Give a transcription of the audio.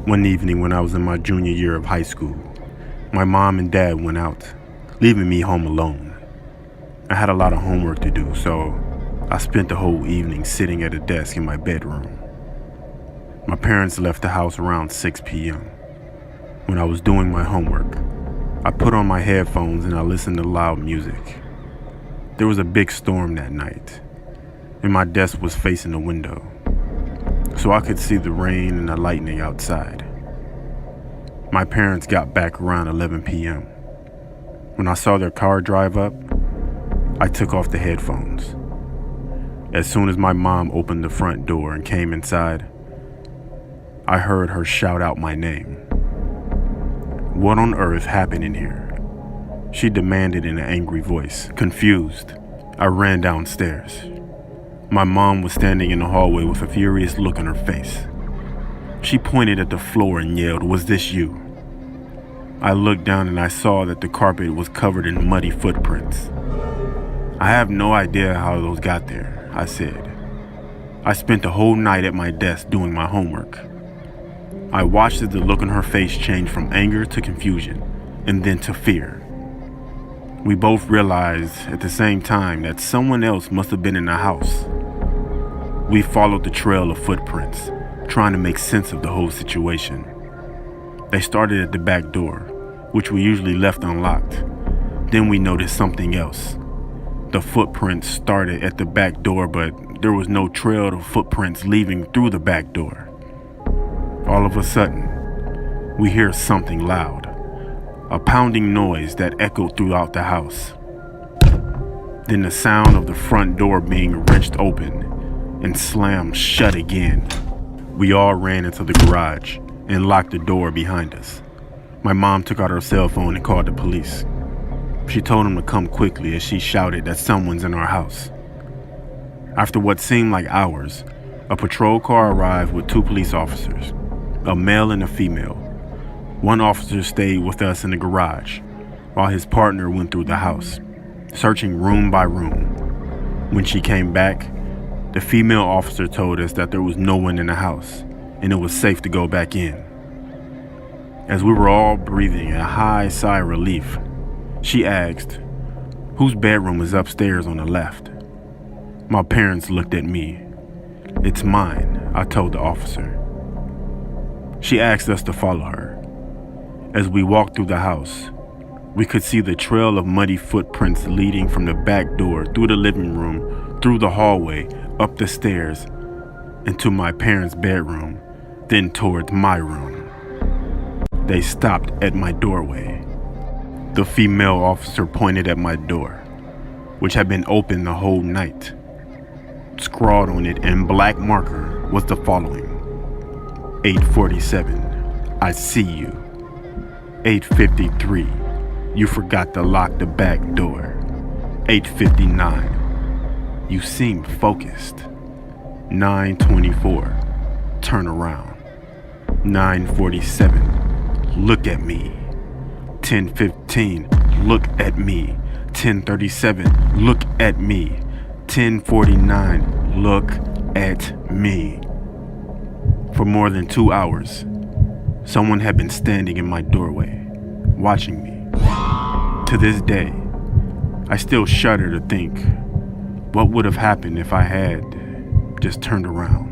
One evening when I was in my junior year of high school, my mom and dad went out, leaving me home alone. I had a lot of homework to do, so I spent the whole evening sitting at a desk in my bedroom. My parents left the house around 6 p.m. When I was doing my homework, I put on my headphones and I listened to loud music. There was a big storm that night, and my desk was facing the window, so I could see the rain and the lightning outside. My parents got back around 11 p.m. When I saw their car drive up, I took off the headphones. As soon as my mom opened the front door and came inside, I heard her shout out my name. "What on earth happened in here?" she demanded in an angry voice. Confused, I ran downstairs. My mom was standing in the hallway with a furious look on her face. She pointed at the floor and yelled, "Was this you?" I looked down and I saw that the carpet was covered in muddy footprints. "I have no idea how those got there," I said. "I spent the whole night at my desk doing my homework." I watched as the look on her face change from anger to confusion, and then to fear. We both realized at the same time that someone else must have been in the house. We followed the trail of footprints, trying to make sense of the whole situation. They started at the back door, which we usually left unlocked. Then we noticed something else. The footprints started at the back door, but there was no trail of footprints leaving through the back door. All of a sudden, we hear something loud, a pounding noise that echoed throughout the house. Then the sound of the front door being wrenched open and slammed shut again. We all ran into the garage and locked the door behind us. My mom took out her cell phone and called the police. She told them to come quickly as she shouted that someone's in our house. After what seemed like hours, a patrol car arrived with 2 police officers, a male and a female. One officer stayed with us in the garage, while his partner went through the house, searching room by room. When she came back, the female officer told us that there was no one in the house, and it was safe to go back in. As we were all breathing a high sigh of relief, she asked, "Whose bedroom is upstairs on the left?" My parents looked at me. "It's mine," I told the officer. She asked us to follow her. As we walked through the house, we could see the trail of muddy footprints leading from the back door through the living room, through the hallway, up the stairs, into my parents' bedroom, then towards my room. They stopped at my doorway. The female officer pointed at my door, which had been open the whole night. Scrawled on it in black marker was the following: 8:47, I see you. 8:53, you forgot to lock the back door. 8:59, you seem focused. 9:24, turn around. 9:47, look at me. 10:15, look at me. 10:37, look at me. 10:49, look at me. For more than 2 hours, someone had been standing in my doorway, watching me. To this day, I still shudder to think what would have happened if I had just turned around.